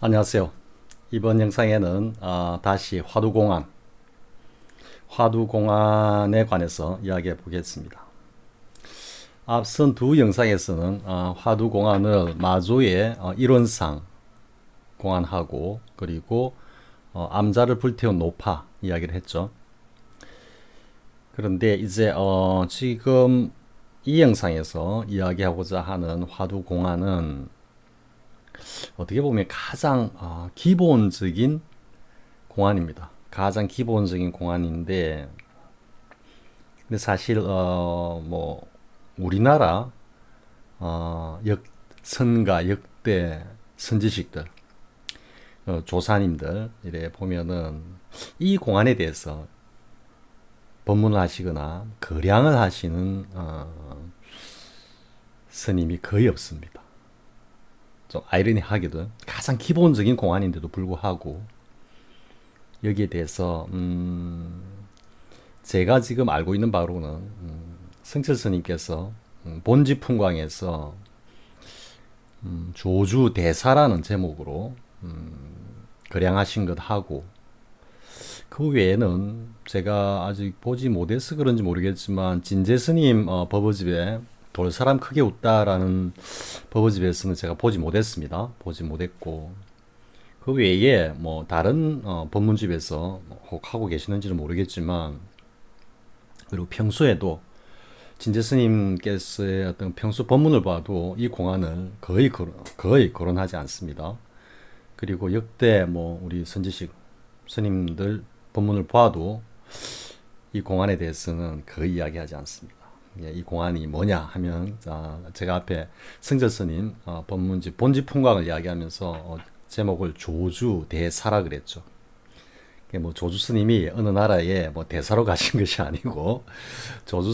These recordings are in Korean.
안녕하세요. 이번 영상에는 다시 화두공안에 관해서 이야기해 보겠습니다. 앞선 두 영상에서는 화두공안을 마조의 이론상 공안하고 그리고 암자를 불태운 노파 이야기를 했죠. 그런데 이제 지금 이 영상에서 이야기하고자 하는 화두공안은 어떻게 보면 가장 기본적인 공안입니다. 가장 기본적인 공안인데, 근데 사실 뭐 우리나라 선가 역대 선지식들, 조사님들 이래 보면은 이 공안에 대해서 법문을 하시거나 거량을 하시는 스님이 거의 없습니다. 좀 아이러니하게도 가장 기본적인 공안인데도 불구하고 여기에 대해서 제가 지금 알고 있는 바로는 성철 스님께서 본지풍광에서 조주 대사라는 제목으로 거량하신 것 하고, 그 외에는 제가 아직 보지 못해서 그런지 모르겠지만 진재 스님 법어집에 돌사람 크게 웃다라는 법어집에서는 제가 보지 못했습니다. 보지 못했고, 그 외에 뭐 다른 법문집에서 혹 하고 계시는지는 모르겠지만, 그리고 평소에도 진재 스님께서의 어떤 평소 법문을 봐도 이 공안을 거의 거론하지 않습니다. 그리고 역대 뭐 우리 선지식 스님들 법문을 봐도 이 공안에 대해서는 거의 이야기하지 않습니다. 이 공안이 뭐냐 하면, 제가 앞에 승절 스님 법문집 본지풍광을 이야기하면서 제목을 조주 대사라 그랬죠. 뭐 조주 스님이 어느 나라에 뭐 대사로 가신 것이 아니고, 조주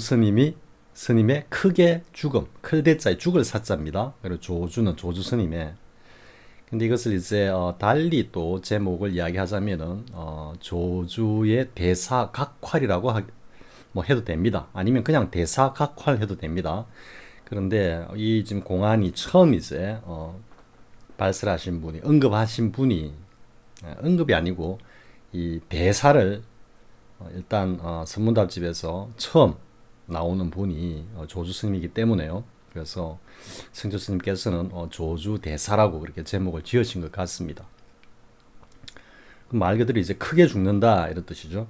스님의 크게 죽음, 클대자의 죽을 사자입니다. 그리고 조주는 조주 스님의. 근데 이것을 이제 달리 또 제목을 이야기하자면은 조주의 대사각활이라고 뭐 해도 됩니다. 아니면 그냥 대사각활 해도 됩니다. 그런데 이 지금 공안이 처음 이제 발설하신 분이, 언급하신 분이, 언급이 아니고 이 대사를 일단 선문답집에서 처음 나오는 분이 조주 스님이기 때문에요. 그래서 성조 스님께서는 조주 대사라고 그렇게 제목을 지으신 것 같습니다. 말 그대로 이제 크게 죽는다 이런 뜻이죠.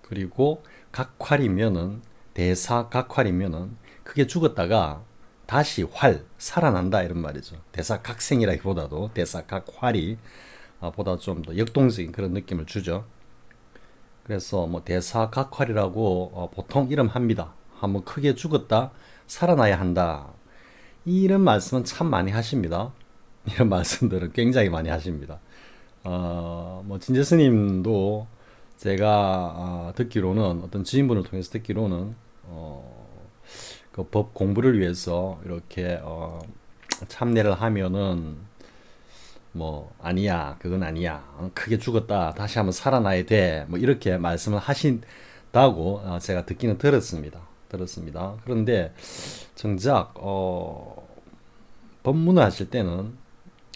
그리고 각활이면은, 대사 각활이면은 크게 죽었다가 다시 살아난다 이런 말이죠. 대사 각생이라기보다도 대사 각활이 보다 좀 더 역동적인 그런 느낌을 주죠. 그래서 뭐 대사 각활이라고 보통 이름 합니다. 한번 크게 죽었다 살아나야 한다, 이런 말씀은 참 많이 하십니다. 이런 말씀들은 굉장히 많이 하십니다. 뭐 진재 스님도 제가 듣기로는, 어떤 지인분을 통해서 듣기로는 그 법 공부를 위해서 이렇게 참내를 하면은 뭐 아니야, 그건 아니야, 크게 죽었다 다시 한번 살아나야 돼, 뭐 이렇게 말씀을 하신다고 제가 듣기는 들었습니다. 그런데 정작 법문을 하실 때는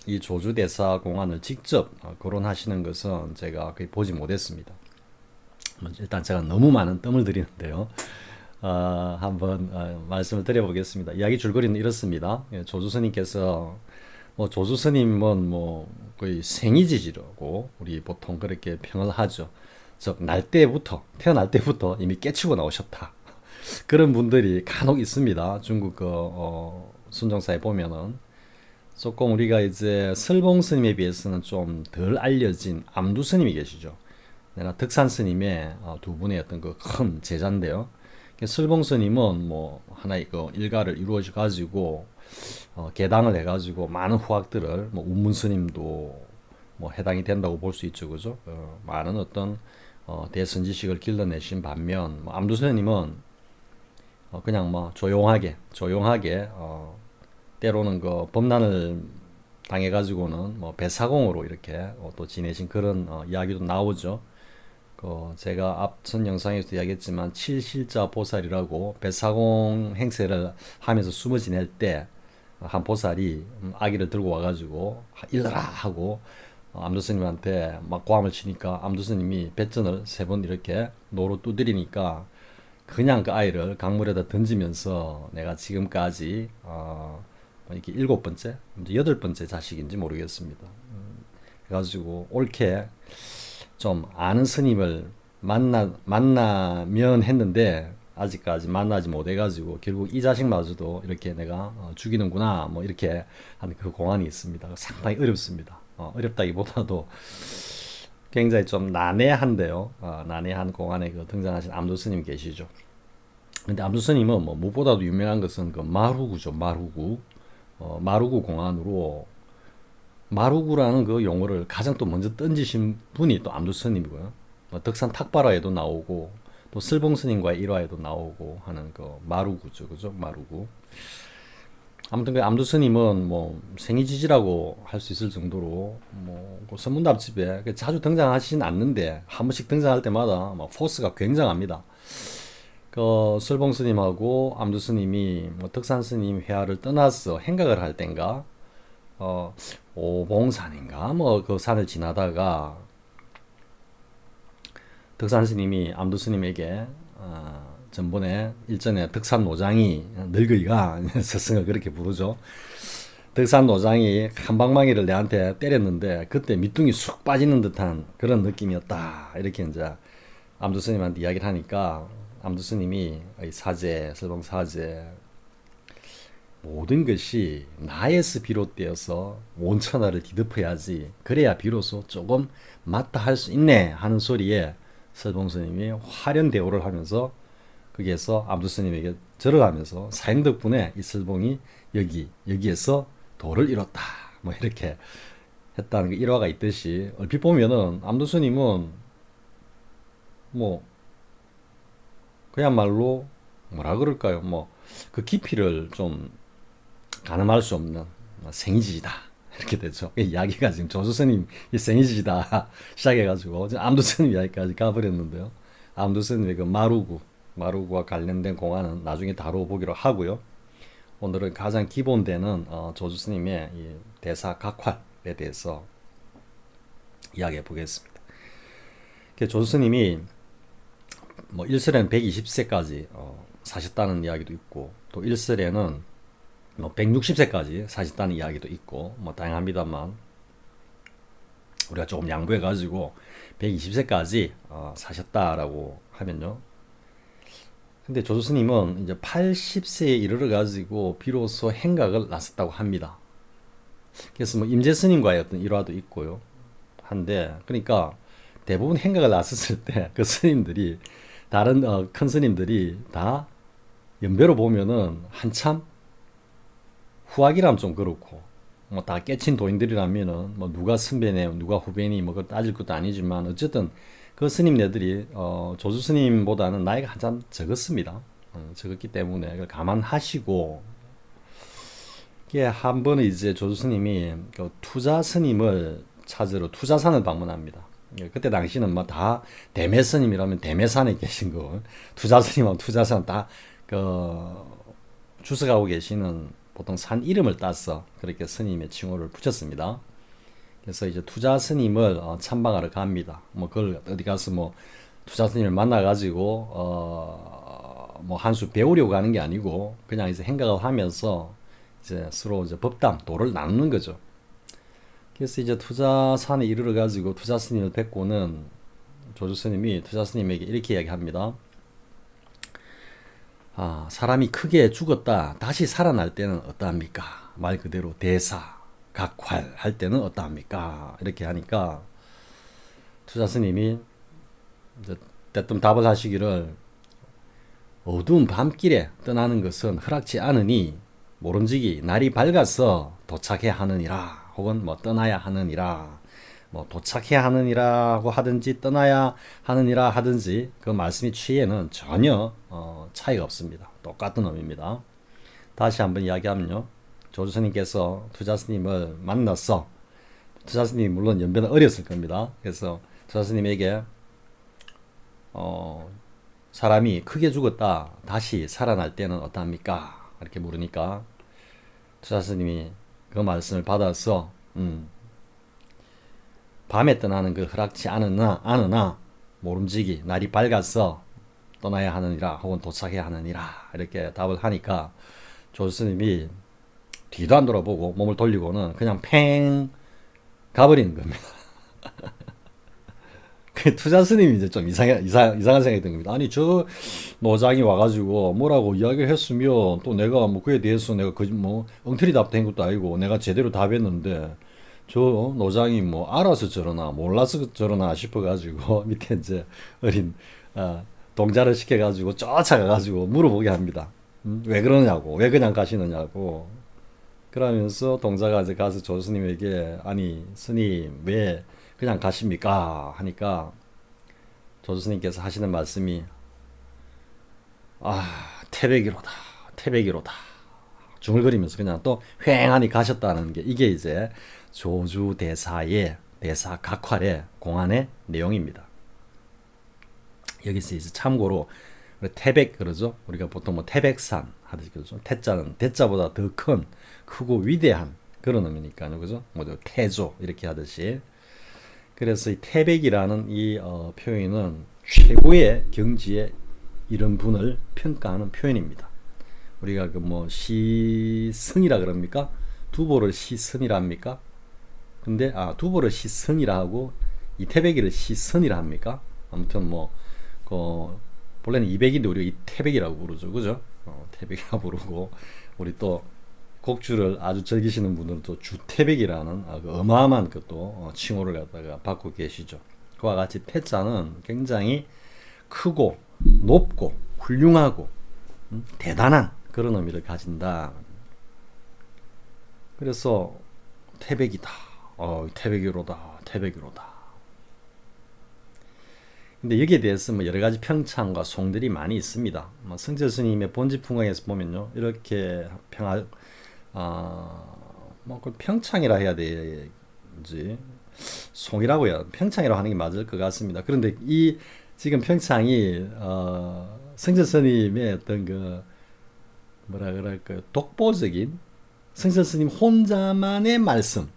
이 조주대사 공안을 직접 거론하시는 것은 제가 거의 보지 못했습니다. 일단 제가 너무 많은 뜸을 들이는데요. 한번 말씀을 드려보겠습니다. 이야기 줄거리는 이렇습니다. 조주 스님께서, 뭐 조주 스님은 뭐 거의 생이지지라고 우리 보통 그렇게 평을 하죠. 즉 태어날 때부터 이미 깨치고 나오셨다. 그런 분들이 간혹 있습니다. 중국 그 순종사에 보면은 조금 우리가 이제 설봉 스님에 비해서는 좀 덜 알려진 암두 스님이 계시죠. 내가 덕산 스님의 두 분의 어떤 그 큰 제자인데요. 설봉 스님은 뭐 하나의 그 일가를 이루어 가지고 개당을 해가지고 많은 후학들을, 뭐 운문 스님도 뭐 해당이 된다고 볼 수 있죠, 그죠? 많은 어떤 대선지식을 길러내신 반면, 뭐 암두 스님은 그냥 뭐 조용하게 때로는 그 범난을 당해가지고는 뭐 배사공으로 이렇게 또 지내신 그런 이야기도 나오죠. 제가 앞선 영상에서 이야기했지만 칠실자 보살이라고 배사공 행세를 하면서 숨어 지낼 때 한 보살이 아기를 들고 와가지고 일러라 하고 암두 스님한테 막 고함을 치니까 암두 스님이 뱃전을 3번 이렇게 노로 두드리니까 그냥 그 아이를 강물에다 던지면서 내가 지금까지 이렇게 7번째, 이제 8번째 자식인지 모르겠습니다. 그래가지고 옳게 좀 아는 스님을 만나면 했는데 아직까지 만나지 못해가지고 결국 이 자식마저도 이렇게 내가 죽이는구나 뭐 이렇게 하는 그 공안이 있습니다. 상당히 어렵습니다. 어렵다기보다도 굉장히 좀 난해한데요. 난해한 공안에 그 등장하신 암두 스님 계시죠. 근데 암두 스님은 뭐 무엇보다도 유명한 것은 그 마루구죠. 마루구. 마루구 공안으로 마루구라는 그 용어를 가장 또 먼저 던지신 분이 또 암두 스님이고요. 덕산 탁발화에도 나오고 또 슬봉 스님과의 일화에도 나오고 하는 그 마루구죠, 그죠? 마루구. 아무튼 그 암두 스님은 뭐 생이지지라고 할 수 있을 정도로 뭐그 선문답집에 자주 등장하시진 않는데 한 번씩 등장할 때마다 뭐 포스가 굉장합니다. 그 슬봉 스님하고 암두 스님이 뭐 덕산 스님 회화를 떠나서 행각을 할 땐가 오봉산인가 뭐 그 산을 지나다가 덕산 스님이 암두 스님에게 전번에 일전에 덕산 노장이 늙으이가 스승을 그렇게 부르죠. 덕산 노장이 한방망이를 내한테 때렸는데 그때 밑둥이 쑥 빠지는 듯한 그런 느낌이었다. 이렇게 이제 암두 스님한테 이야기를 하니까 암두 스님이 사제, 설봉 사제 모든 것이 나에서 비롯되어서 온천하를 뒤덮어야지 그래야 비로소 조금 맞다 할 수 있네 하는 소리에 설봉 스님이 화려한 대우를 하면서 거기에서 암두 스님에게 절을 하면서 사형 덕분에 이 설봉이 여기에서 도를 이뤘다 뭐 이렇게 했다는 그 일화가 있듯이 얼핏 보면은 암두 스님은 뭐 그야말로 뭐라 그럴까요? 뭐 그 깊이를 좀 가늠할 수 없는 생이지다 이렇게 되죠. 이야기가 지금 조수 스님 생이지다 시작해가지고 암두 스님 이야기까지 가버렸는데요. 암두 스님의 그 마루구와 관련된 공안은 나중에 다뤄보기로 하고요. 오늘은 가장 기본되는 조수 스님의 이 대사 각활에 대해서 이야기해 보겠습니다. 조수 스님이 뭐 1설에는 120세까지 사셨다는 이야기도 있고 또 1설에는 뭐 160세까지 사셨다는 이야기도 있고 뭐 다양합니다만 우리가 조금 양보해 가지고 120세까지 사셨다라고 하면요. 근데 조수 스님은 이제 80세에 이르러 가지고 비로소 행각을 나섰다고 합니다. 그래서 뭐 임재 스님과의 어떤 일화도 있고요. 한데 그러니까 대부분 행각을 나섰을 때 그 스님들이 다른 큰 스님들이 다 연배로 보면은 한참 후학이라면 좀 그렇고 뭐 다 깨친 도인들이라면은 뭐 누가 선배네 누가 후배니 뭐 그걸 따질 것도 아니지만 어쨌든 그 스님네들이 조수 스님보다는 나이가 한참 적었습니다. 적었기 때문에 그걸 감안하시고 이게 한 번은 이제 조수 스님이 그 투자 스님을 찾으러 투자산을 방문합니다. 그때 당시는 뭐 다 대매 스님이라면 대매산에 계신 거 투자 스님하고 투자산 다 그 주석하고 계시는 보통 산 이름을 따서 그렇게 스님의 칭호를 붙였습니다. 그래서 이제 투자 스님을 참방하러 갑니다. 뭐 그걸 어디 가서 뭐 투자 스님을 만나가지고 뭐 한 수 배우려고 하는 게 아니고 그냥 이제 행각을 하면서 이제 서로 이제 법담 도를 나누는 거죠. 그래서 이제 투자산에 이르러 가지고 투자 스님을 뵙고는 조주 스님이 투자 스님에게 이렇게 이야기합니다. 사람이 크게 죽었다 다시 살아날 때는 어떠합니까? 말 그대로 대사, 각활 할 때는 어떠합니까? 이렇게 하니까 투자 스님이 이제 대뜸 답을 하시기를 어두운 밤길에 떠나는 것은 허락지 않으니 모름지기 날이 밝아서 도착해야 하느니라 혹은 뭐 떠나야 하느니라 뭐 도착해야 하느니라고 하든지 떠나야 하느니라 하든지 그 말씀이 취에는 전혀 차이가 없습니다. 똑같은 의미입니다. 다시 한번 이야기하면요. 조주 스님께서 투자 스님을 만나서 투자 스님이 물론 연배는 어렸을 겁니다. 그래서 투자 스님에게 사람이 크게 죽었다 다시 살아날 때는 어떠합니까? 이렇게 물으니까 투자 스님이 그 말씀을 받아서 밤에 떠나는 그 허락지 않으나 모름지기 날이 밝아서 떠나야 하느니라 혹은 도착해야 하느니라 이렇게 답을 하니까 조수 스님이 뒤도 안 돌아보고 몸을 돌리고는 그냥 팽 가버리는 겁니다. 그 투자 스님이 이제 좀 이상한 생각이 든 겁니다. 아니, 저 노장이 와가지고 뭐라고 이야기를 했으면 또 내가 뭐 그에 대해서 내가 뭐 엉터리 답된 것도 아니고 내가 제대로 답했는데 저 노장이 뭐 알아서 저러나 몰라서 저러나 싶어가지고 밑에 이제 어린 동자를 시켜가지고 쫓아가가지고 물어보게 합니다. 왜 그러냐고, 왜 그냥 가시느냐고. 그러면서 동자가 이제 가서 조스님에게 아니 스님 왜 그냥 가십니까 하니까 조스님께서 하시는 말씀이 태백이로다, 태백이로다 중얼거리면서 그냥 또 휑하니 가셨다는 게 이게 이제 조주 대사의 대사 각활의 공안의 내용입니다. 여기서 이제 참고로 태백 그러죠. 우리가 보통 뭐 태백산 하듯이 그러죠. 태자는 대자보다 더 큰 크고 위대한 그런 의미니까요. 그죠? 뭐 태조 이렇게 하듯이. 그래서 이 태백이라는 이 표현은 최고의 경지에 이른 분을 평가하는 표현입니다. 우리가 그 뭐 시승이라 그럽니까? 두보를 시선이라 합니까? 근데 두보를 시선이라 하고 이 태백이를 시선이라 합니까? 아무튼 뭐 본래는 200인데 우리가 이 태백이라고 부르죠. 그죠? 태백이라고 부르고 우리 또 곡주를 아주 즐기시는 분들은 또 주태백이라는 그 어마어마한 것도 칭호를 갖다가 받고 계시죠. 그와 같이 태자는 굉장히 크고 높고 훌륭하고 대단한 그런 의미를 가진다. 그래서 태백이다. 태백이로다. 태백이로다. 근데 여기에 대해서 뭐 여러 가지 평창과 송들이 많이 있습니다. 성철 스님의 본지풍광에서 보면요, 이렇게 그 평창이라 해야 되지, 송이라고 해야 평창이라고 하는 게 맞을 것 같습니다. 그런데 이 지금 평창이 성철 스님의 어떤 그 뭐라 그럴까요, 독보적인 성철 스님 혼자만의 말씀,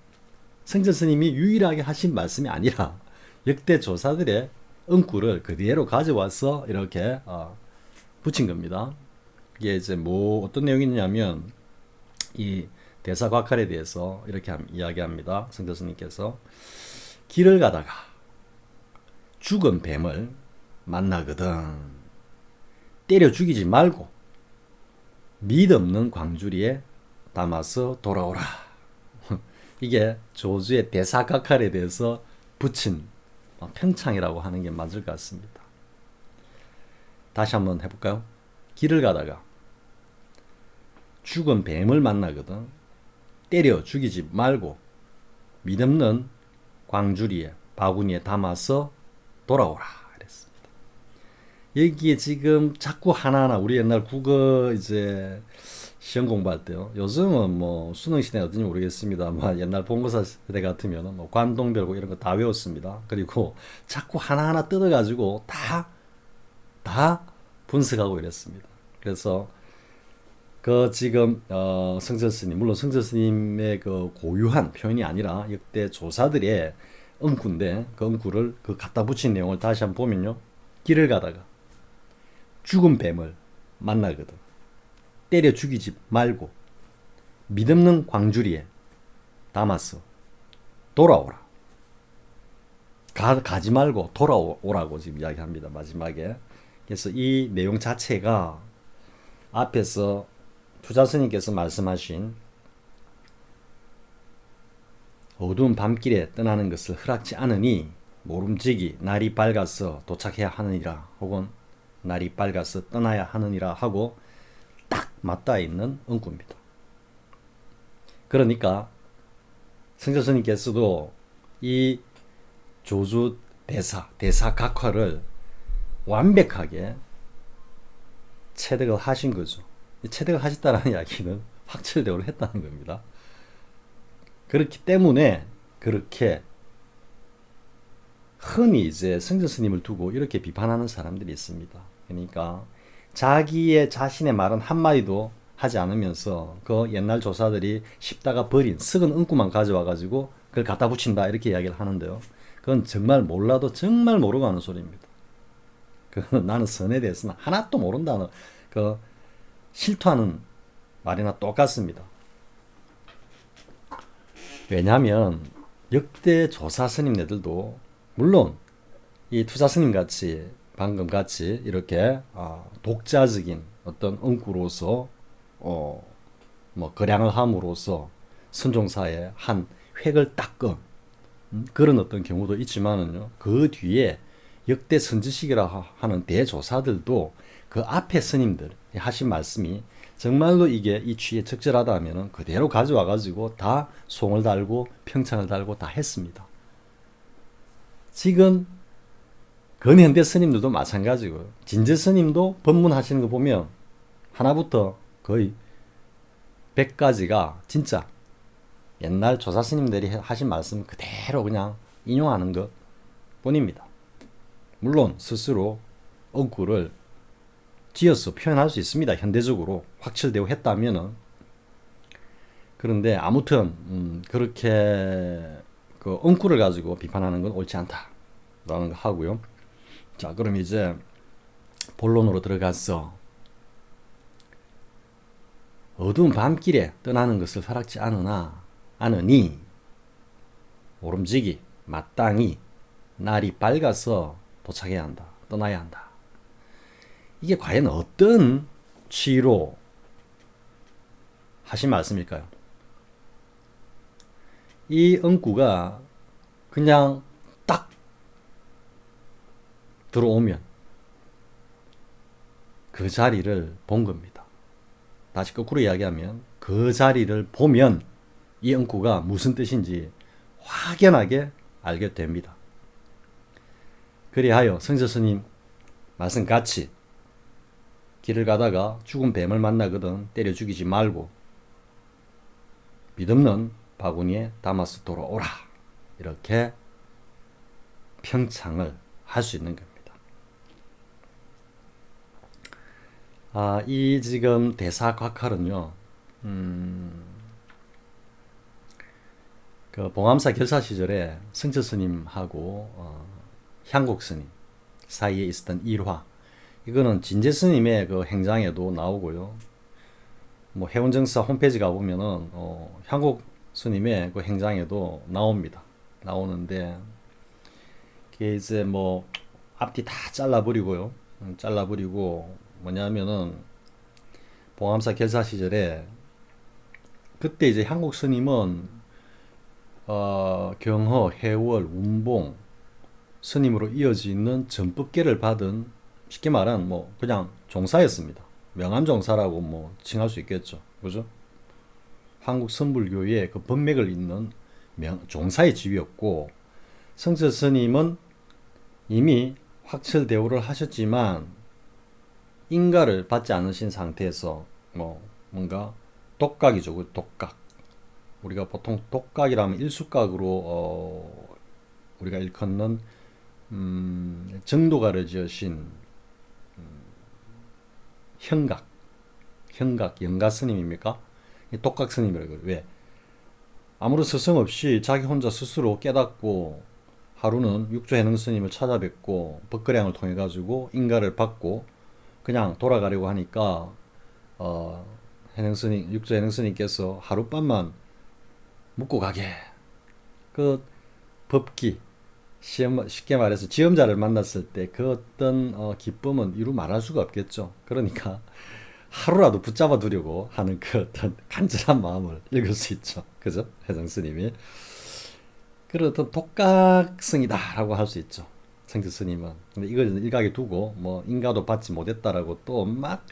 성철 스님이 유일하게 하신 말씀이 아니라 역대 조사들의 응구를 그대로 가져와서 이렇게 붙인 겁니다. 이게 이제 뭐 어떤 내용이냐면 이 대사각활에 대해서 이렇게 이야기합니다. 성철 스님께서 길을 가다가 죽은 뱀을 만나거든 때려 죽이지 말고 믿없는 광주리에 담아서 돌아오라. 이게 조주의 대사각활에 대해서 붙인 평창이라고 하는 게 맞을 것 같습니다. 다시 한번 해볼까요? 길을 가다가 죽은 뱀을 만나거든 때려 죽이지 말고 믿없는 광주리에 바구니에 담아서 돌아오라 그랬습니다. 여기에 지금 자꾸 하나하나 우리 옛날 국어 이제 시험 공부할 때요. 요즘은 뭐 수능 시대 어떤지 모르겠습니다만 옛날 본고사 시대 같으면 뭐 관동별고 이런 거 다 외웠습니다. 그리고 자꾸 하나하나 뜯어가지고 다 분석하고 이랬습니다. 그래서 그 지금 성철 스님, 물론 성철 스님의 그 고유한 표현이 아니라 역대 조사들의 응구인데 그 응구를 그 갖다 붙인 내용을 다시 한번 보면요. 길을 가다가 죽은 뱀을 만나거든 때려 죽이지 말고 믿없는 광주리에 담아서 돌아오라. 가지 말고 돌아오라고 지금 이야기합니다. 마지막에. 그래서 이 내용 자체가 앞에서 투자스님께서 말씀하신 어두운 밤길에 떠나는 것을 허락지 않으니 모름지기 날이 밝아서 도착해야 하느니라 혹은 날이 밝아서 떠나야 하느니라 하고 딱 맞닿아 있는 응구입니다. 그러니까 성철 스님께서도 이 조주 대사 각화를 완벽하게 체득을 하신 거죠. 체득을 하셨다는 이야기는 확철대오를 했다는 겁니다. 그렇기 때문에 그렇게 흔히 이제 성철 스님을 두고 이렇게 비판하는 사람들이 있습니다. 그러니까 자신의 말은 한마디도 하지 않으면서 그 옛날 조사들이 씹다가 버린 썩은 엉구만 가져와 가지고 그걸 갖다 붙인다 이렇게 이야기를 하는데요. 그건 정말 몰라도 정말 모르고 하는 소리입니다. 그 나는 선에 대해서는 하나도 모른다는 그 실토하는 말이나 똑같습니다. 왜냐하면 역대 조사 스님네들도 물론 이 투사 스님 같이 방금 같이 이렇게 독자적인 어떤 응구로서 뭐 거량을 함으로써 선종사에 한 획을 닦은 그런 어떤 경우도 있지만은요. 그 뒤에 역대 선지식이라 하는 대조사들도 그 앞에 스님들 하신 말씀이 정말로 이게 이 취에 적절하다 하면은 그대로 가져와 가지고 다 송을 달고 평창을 달고 다 했습니다. 지금 근현대 스님들도 마찬가지고요. 진제 스님도 법문하시는 거 보면 하나부터 거의 100까지가 진짜 옛날 조사 스님들이 하신 말씀 그대로 그냥 인용하는 것 뿐입니다. 물론 스스로 억구를 지어서 표현할 수 있습니다. 현대적으로 확철되고 했다면은. 그런데 아무튼 그렇게 그 엉구를 가지고 비판하는 건 옳지 않다라는 거 하고요. 자, 그럼 이제 본론으로 들어가서 어두운 밤길에 떠나는 것을 허락지 않으니 모름지기 마땅히 날이 밝아서 도착해야 한다. 떠나야 한다. 이게 과연 어떤 취로 하신 말씀일까요? 이 엉구가 그냥 딱 들어오면 그 자리를 본 겁니다. 다시 거꾸로 이야기하면 그 자리를 보면 이 엉구가 무슨 뜻인지 확연하게 알게 됩니다. 그리하여 성서스님 말씀같이 길을 가다가 죽은 뱀을 만나거든 때려 죽이지 말고 믿없는 바구니에 담아서 돌아오라. 이렇게 평창을 할 수 있는 겁니다. 이 지금 대사곽할은요, 그 봉암사 결사 시절에 성처 스님하고 향곡 스님 사이에 있었던 일화, 이거는 진제 스님의 그 행장에도 나오고요. 뭐 해운정사 홈페이지 가보면은 향곡 스님의 그 행장에도 나옵니다. 나오는데 그게 이제 뭐 앞뒤 다 잘라버리고요. 잘라버리고 뭐냐면은 봉암사 결사 시절에 그때 이제 향곡 스님은 경허, 해월, 운봉 스님으로 이어지는 전법계를 받은 쉽게 말하면 뭐 그냥 종사였습니다. 명암 종사라고 뭐 칭할 수 있겠죠. 그죠? 한국 선불교의 그 법맥을 잇는 종사의 지위였고, 성처 스님은 이미 확철대오를 하셨지만 인가를 받지 않으신 상태에서 뭐 뭔가 독각이죠. 그 독각. 우리가 보통 독각이라면 일숙각으로 우리가 일컫는 정도가를 지으신 현각, 영가 스님입니까? 독각 스님이라고 그래요. 왜? 아무런 스승 없이 자기 혼자 스스로 깨닫고 하루는 육조 해능 스님을 찾아뵙고 법거량을 통해 가지고 인가를 받고 그냥 돌아가려고 하니까 해능 스님, 육조 해능 스님께서 하룻밤만 묵고 가게. 그 법기, 쉽게 말해서 지음자를 만났을 때 그 어떤 기쁨은 이루 말할 수가 없겠죠. 그러니까 하루라도 붙잡아 두려고 하는 그 어떤 간절한 마음을 읽을 수 있죠. 그죠? 해정 스님이. 그런 어떤 독각성이다라고 할 수 있죠. 성주 스님은. 근데 이걸 일각에 두고 뭐 인가도 받지 못했다라고 또 막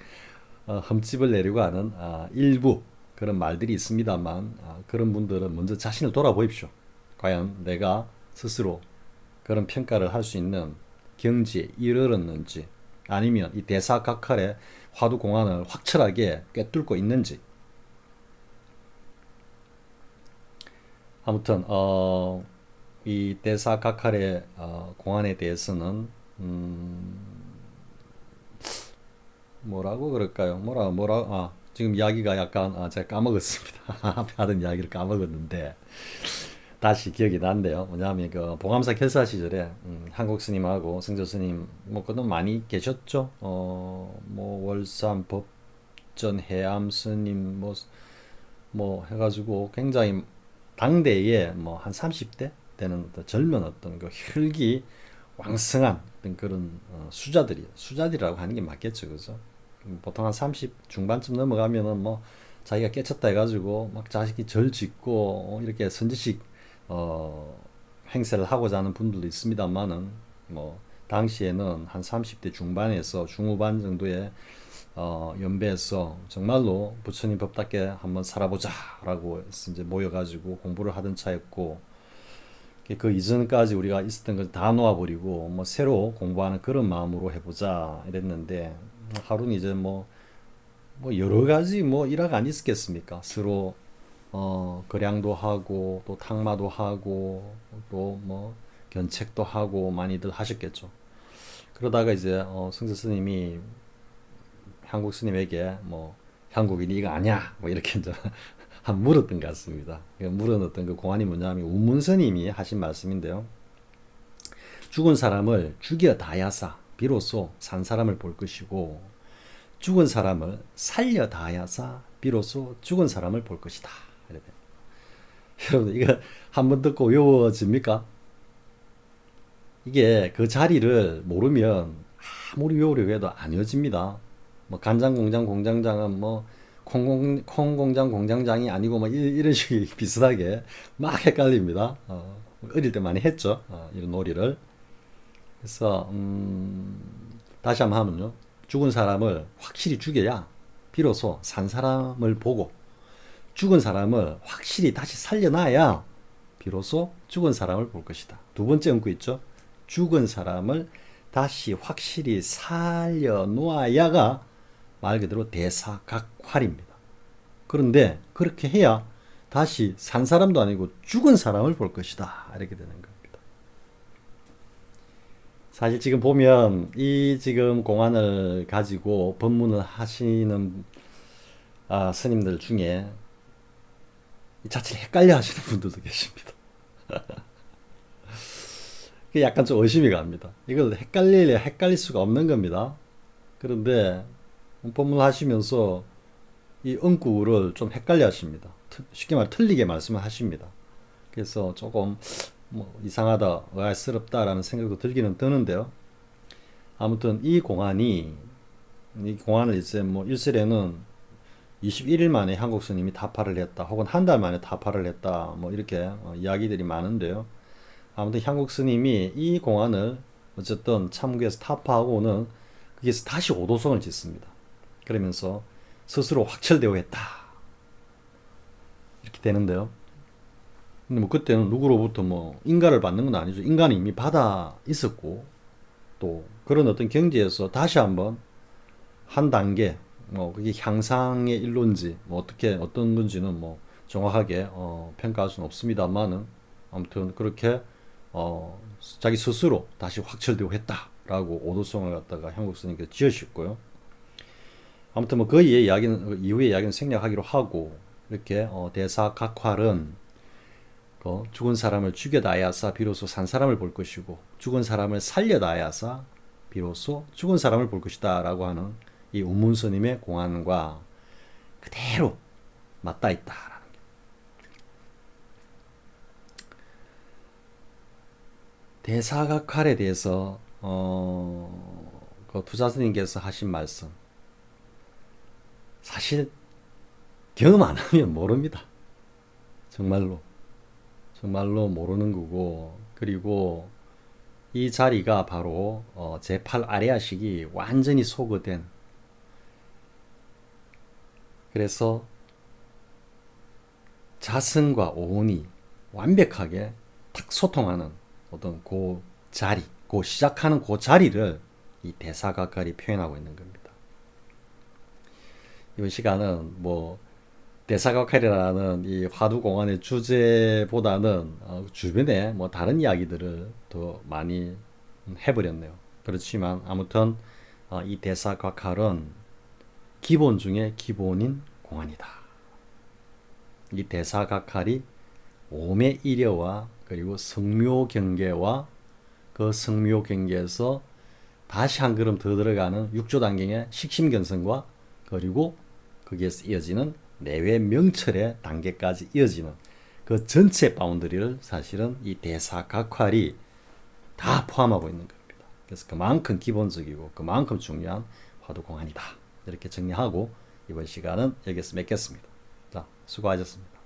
흠집을 내려고 하는 일부 그런 말들이 있습니다만 그런 분들은 먼저 자신을 돌아보십시오. 과연 내가 스스로 그런 평가를 할 수 있는 경지에 이르렀는지, 아니면 이 대사각할의 화두공안을 확철하게 꿰뚫고 있는지. 아무튼 이 대사각할의 공안에 대해서는 뭐라고 그럴까요? 지금 이야기가 약간 제가 까먹었습니다. 앞에 하던 이야기를 까먹었는데 다시 기억이 난대요. 뭐냐면 그 봉암사 결사 시절에 한국 스님하고 승조 스님 뭐 그동 많이 계셨죠. 뭐 월산 법전 해암 스님 뭐 해가지고 굉장히 당대에 뭐 한 30대 되는 젊은 어떤 그 혈기 왕성한 어떤 그런 수자들이라고 하는 게 맞겠죠, 그죠? 보통 한 30 중반쯤 넘어가면은 뭐 자기가 깨쳤다 해가지고 막 자식이 절 짓고 이렇게 선지식 어, 행세를 하고자 하는 분들도 있습니다만은 뭐 당시에는 한 30대 중반에서 중후반 정도의 연배에서 정말로 부처님 법답게 한번 살아보자라고 이제 모여가지고 공부를 하던 차였고 그 이전까지 우리가 있었던 걸 다 놓아버리고 뭐 새로 공부하는 그런 마음으로 해보자 이랬는데 하루는 이제 뭐 여러 가지 뭐 일화가 안 있었겠습니까? 서로 거량도 하고 또 탕마도 하고 또 뭐 견책도 하고 많이들 하셨겠죠. 그러다가 이제 승재 스님이 한국 스님에게 뭐 한국인이 이거 아니야 뭐 이렇게 이제 한 물었던 것 같습니다. 물어놨던 그 공안이 뭐냐면 우문스님이 하신 말씀인데요. 죽은 사람을 죽여 다야사 비로소 산 사람을 볼 것이고 죽은 사람을 살려 다야사 비로소 죽은 사람을 볼 것이다. 여러분 이거 한번 듣고 외워집니까? 이게 그 자리를 모르면 아무리 외우려고 해도 안 외워집니다. 뭐 간장 공장 공장장은 뭐 콩 공장 공장장이 아니고 뭐 이런 식이 비슷하게 막 헷갈립니다. 어릴 때 많이 했죠. 이런 놀이를. 그래서 다시 한번 하면요. 죽은 사람을 확실히 죽여야 비로소 산 사람을 보고 죽은 사람을 확실히 다시 살려놔야 비로소 죽은 사람을 볼 것이다. 두 번째 문구 있죠. 죽은 사람을 다시 확실히 살려놓아야가 말 그대로 대사각활입니다. 그런데 그렇게 해야 다시 산 사람도 아니고 죽은 사람을 볼 것이다. 이렇게 되는 겁니다. 사실 지금 보면 이 지금 공안을 가지고 법문을 하시는 스님들 중에 이 자체를 헷갈려 하시는 분들도 계십니다. 약간 좀 의심이 갑니다. 이걸 헷갈릴 수가 없는 겁니다. 그런데 법문을 하시면서 이 응구를 좀 헷갈려 하십니다. 쉽게 말해 틀리게 말씀을 하십니다. 그래서 조금 뭐 이상하다, 의아스럽다라는 생각도 들기는 드는데요. 아무튼 이 공안을 이제 뭐 일설에는 21일 만에 한국 스님이 타파를 했다, 혹은 한 달 만에 타파를 했다, 뭐 이렇게 이야기들이 많은데요. 아무튼 한국 스님이 이 공안을 어쨌든 참고해서 타파하고는 거기서 다시 오도성을 짓습니다. 그러면서 스스로 확철되어 했다. 이렇게 되는데요. 근데 뭐 그때는 누구로부터 뭐 인가를 받는 건 아니죠. 인간이 이미 받아 있었고 또 그런 어떤 경지에서 다시 한번 한 단계 뭐 그게 향상의 일론지 뭐 어떤 건지는 뭐 정확하게 평가할 수는 없습니다만은 아무튼 그렇게 자기 스스로 다시 확철되고 했다라고 오도성을 갖다가 한국 스님께서 지으셨고요. 아무튼 뭐 그 이후의 이야기는 생략하기로 하고 이렇게 대사각활은 죽은 사람을 죽여다야사 비로소 산 사람을 볼 것이고 죽은 사람을 살려다야사 비로소 죽은 사람을 볼 것이다 라고 하는 이 운문스님의 공안과 그대로 맞닿아 있다. 대사각활에 대해서 그 투자스님께서 하신 말씀 사실 경험 안 하면 모릅니다. 정말로 모르는 거고, 그리고 이 자리가 바로 제8 아레아식이 완전히 소거된, 그래서 자승과 오온이 완벽하게 딱 소통하는 어떤 그 자리, 그 시작하는 그 자리를 이 대사각활이 표현하고 있는 겁니다. 이 시간은 뭐 대사각활이라는 이 화두공안의 주제보다는 주변에 뭐 다른 이야기들을 더 많이 해버렸네요. 그렇지만 아무튼 이 대사각활은 기본 중에 기본인 공안이다. 이 대사각할이 오매 일여와 그리고 성묘 경계와 그 성묘 경계에서 다시 한 걸음 더 들어가는 육조단경의 식심견성과 그리고 거기에서 이어지는 내외 명철의 단계까지 이어지는 그 전체 바운더리를 사실은 이 대사각활이 다 포함하고 있는 겁니다. 그래서 그만큼 기본적이고 그만큼 중요한 화두공안이다. 이렇게 정리하고 이번 시간은 여기서 맺겠습니다. 자, 수고하셨습니다.